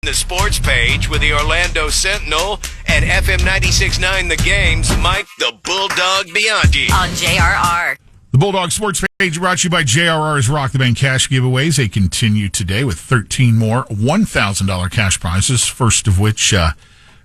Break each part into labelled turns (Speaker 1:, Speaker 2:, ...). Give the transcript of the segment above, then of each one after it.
Speaker 1: The sports page with the Orlando Sentinel and FM 96.9 The Game's Mike the Bulldog Bianchi.
Speaker 2: On JRR.
Speaker 3: The Bulldog Sports page brought to you by JRR's Rock the Bank cash giveaways. They continue today with 13 more $1,000 cash prizes, first of which right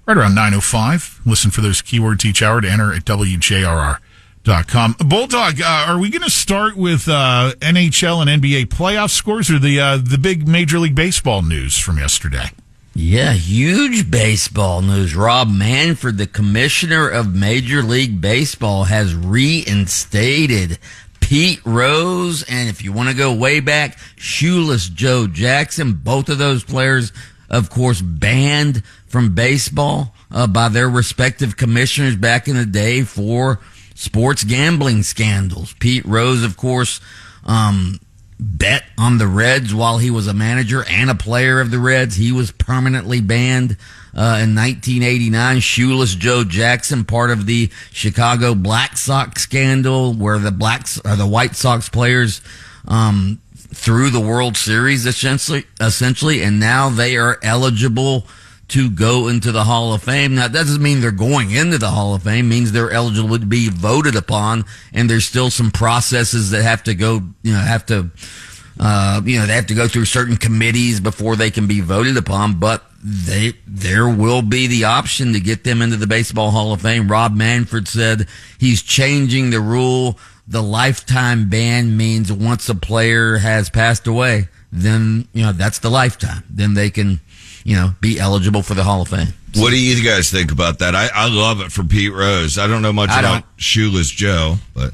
Speaker 3: around 9:05. Listen for those keywords each hour to enter at WJRR.com. Bulldog, are we going to start with NHL and NBA playoff scores or the big Major League Baseball news from yesterday?
Speaker 4: Yeah, huge baseball news. Rob Manfred, the commissioner of Major League Baseball, has reinstated Pete Rose, and if you want to go way back, Shoeless Joe Jackson. Both of those players, of course, banned from baseball by their respective commissioners back in the day for sports gambling scandals. Pete Rose, of course, bet on the Reds while he was a manager and a player of the Reds. He was permanently banned in 1989. Shoeless Joe Jackson, part of the Chicago Black Sox scandal, where the White Sox players threw the World Series essentially, and now they are eligible to go into the Hall of Fame. Now, that doesn't mean they're going into the Hall of Fame. It means they're eligible to be voted upon, and there's still some processes that have to go, they have to go through certain committees before they can be voted upon, but there will be the option to get them into the Baseball Hall of Fame. Rob Manfred said he's changing the rule. The lifetime ban means once a player has passed away, then, that's the lifetime. Then they can, be eligible for the Hall of Fame.
Speaker 5: What do you guys think about that? I love it for Pete Rose. I don't know much about Shoeless Joe, but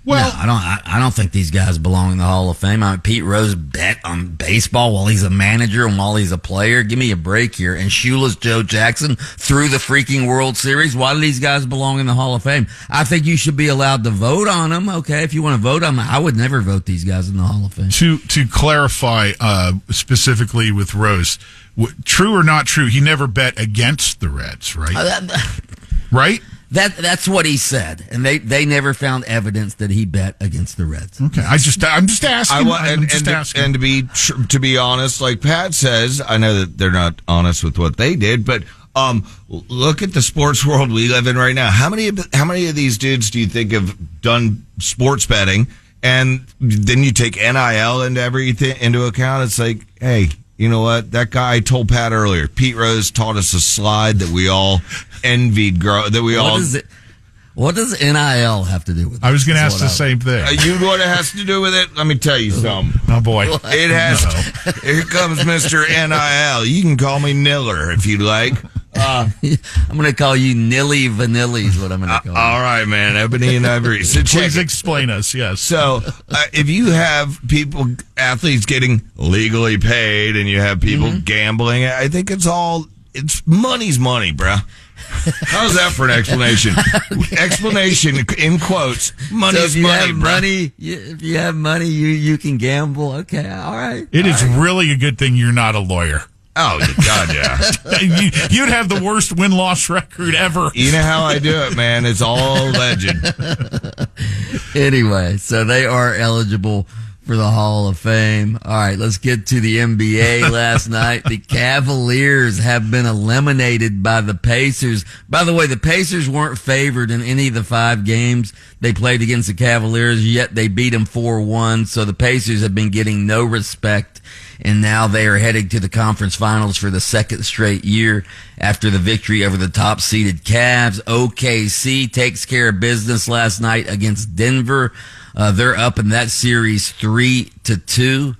Speaker 4: no, I don't think these guys belong in the Hall of Fame. Pete Rose bet on baseball while he's a manager and while he's a player. Give me a break here. And Shoeless Joe Jackson threw the freaking World Series. Why do these guys belong in the Hall of Fame? I think you should be allowed to vote on them. Okay, if you want to vote on them, I would never vote these guys in the Hall of Fame.
Speaker 3: To clarify specifically with Rose, true or not true, he never bet against the Reds, right? Right?
Speaker 4: That's what he said, and they never found evidence that he bet against the Reds.
Speaker 3: Okay, I'm just asking.
Speaker 5: And to be honest, like Pat says, I know that they're not honest with what they did, but look at the sports world we live in right now. How many of these dudes do you think have done sports betting, and then you take NIL into everything into account? It's like, hey, you know what? That guy, I told Pat earlier, Pete Rose taught us a slide that we all envied. What
Speaker 4: does NIL have to do with it?
Speaker 3: I was going to ask the same thing.
Speaker 5: You know what it has to do with it? Let me tell you something.
Speaker 3: Oh, boy.
Speaker 5: It has. Here comes Mr. NIL. You can call me Niller if you like.
Speaker 4: I'm going to call you Nilly Vanilli is what I'm going to call you.
Speaker 5: All right, man. Ebony and Ivory. So
Speaker 3: please explain us, yes.
Speaker 5: So if you have athletes getting legally paid and you have people gambling, I think it's money's money, bruh. How's that for an explanation? Explanation in quotes. Money's money,
Speaker 4: if you have money, you can gamble. Okay, all right.
Speaker 3: It is really a good thing you're not a lawyer.
Speaker 5: Oh, God, yeah.
Speaker 3: You'd have the worst win-loss record ever.
Speaker 5: You know how I do it, man. It's all legend.
Speaker 4: Anyway, so they are eligible for the Hall of Fame. All right, let's get to the NBA last night. The Cavaliers have been eliminated by the Pacers. By the way, the Pacers weren't favored in any of the 5 games they played against the Cavaliers, yet they beat them 4-1. So the Pacers have been getting no respect, and now they are heading to the conference finals for the second straight year after the victory over the top-seeded Cavs. OKC takes care of business last night against Denver. They're up in that series 3-2,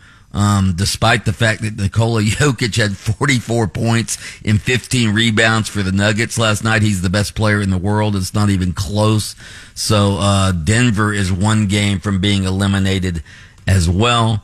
Speaker 4: despite the fact that Nikola Jokic had 44 points and 15 rebounds for the Nuggets last night. He's the best player in the world. It's not even close. So Denver is 1 game from being eliminated as well.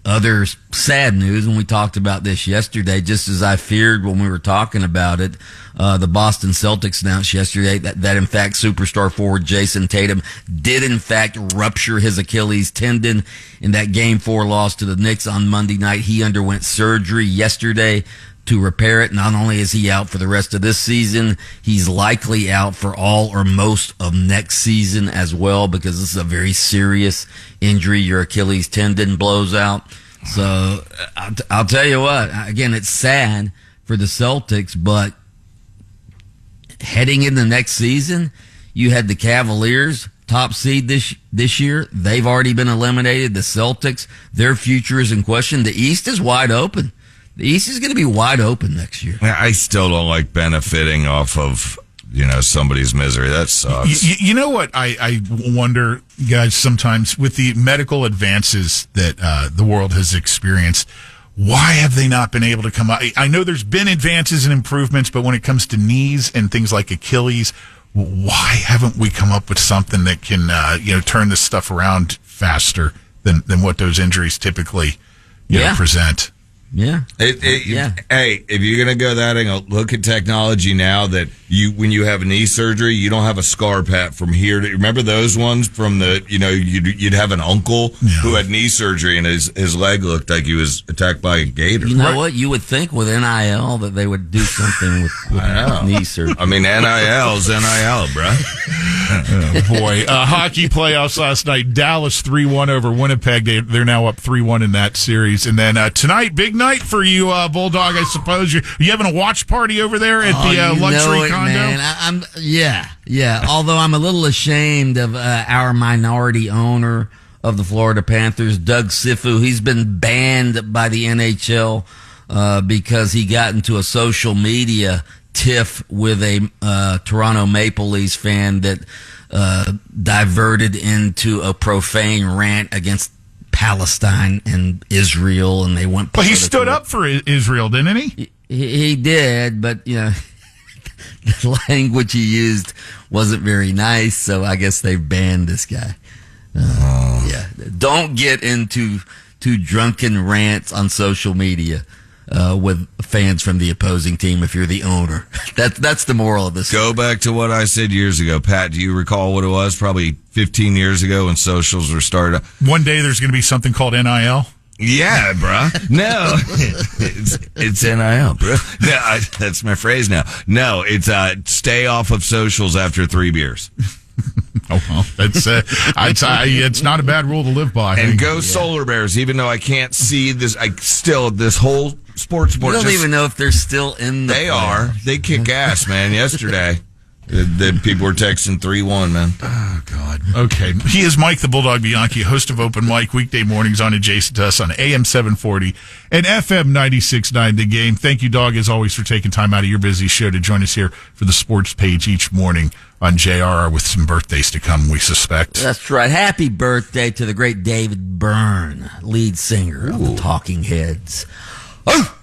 Speaker 4: Other sad news, and we talked about this yesterday, just as I feared when we were talking about it, the Boston Celtics announced yesterday that in fact superstar forward Jason Tatum did in fact rupture his Achilles tendon in that Game 4 loss to the Knicks on Monday night. He underwent surgery yesterday to repair it. Not only is he out for the rest of this season, he's likely out for all or most of next season as well, because this is a very serious injury. Your Achilles tendon blows out. So I'll tell you what, again, it's sad for the Celtics, but heading into next season, you had the Cavaliers, top seed this year. They've already been eliminated. The Celtics, their future is in question. The East is wide open. The East is going to be wide open next year.
Speaker 5: I still don't like benefiting off of, somebody's misery. That sucks.
Speaker 3: You know what I wonder, guys, sometimes with the medical advances that the world has experienced, why have they not been able to come out? I know there's been advances and improvements, but when it comes to knees and things like Achilles, why haven't we come up with something that can, turn this stuff around faster than what those injuries typically, present?
Speaker 4: Yeah.
Speaker 5: Hey, if you're going to go that angle, look at technology now that when you have knee surgery, you don't have a scar, Pat, from here to, remember those ones from the, you'd have an uncle who had knee surgery and his leg looked like he was attacked by a gator.
Speaker 4: You know what? You would think with NIL that they would do something with knee surgery.
Speaker 5: I mean, NIL's NIL, bro.
Speaker 3: Oh, boy. Hockey playoffs last night. Dallas 3-1 over Winnipeg. They're now up 3-1 in that series. And then tonight, big night for you, Bulldog, I suppose. You having a watch party over there at the luxury condo?
Speaker 4: Man. Yeah. Although I'm a little ashamed of our minority owner of the Florida Panthers, Doug Sifu. He's been banned by the NHL because he got into a social media tiff with a Toronto Maple Leafs fan that diverted into a profane rant against Palestine and Israel, and they went.
Speaker 3: But he stood up for Israel, didn't he?
Speaker 4: He did, but the language he used wasn't very nice, so I guess they banned this guy. Yeah, don't get into drunken rants on social media with fans from the opposing team if you're the owner. That's the moral of this.
Speaker 5: Go back to what I said years ago, Pat. Do you recall what it was? Probably 15 years ago when socials were started.
Speaker 3: One day there's going to be something called NIL.
Speaker 5: Yeah, bro. No, it's NIL, bro. No, that's my phrase now. No, it's stay off of socials after 3 beers.
Speaker 3: Oh, well, it's not a bad rule to live by.
Speaker 5: And go Solar Bears, even though I can't see this. This whole sports board.
Speaker 4: You don't even know if they're still in the.
Speaker 5: They are. They kick ass, man. Yesterday, the people were texting 3-1, man.
Speaker 3: Oh God. Okay, he is Mike the Bulldog Bianchi, host of Open Mic weekday mornings on Adjacent to Us on AM 740 and FM 96.9 The Game. Thank you, Dog, as always, for taking time out of your busy show to join us here for the sports page each morning on JRR with some birthdays to come, we suspect.
Speaker 4: That's right. Happy birthday to the great David Byrne, lead singer of the Talking Heads. Oh!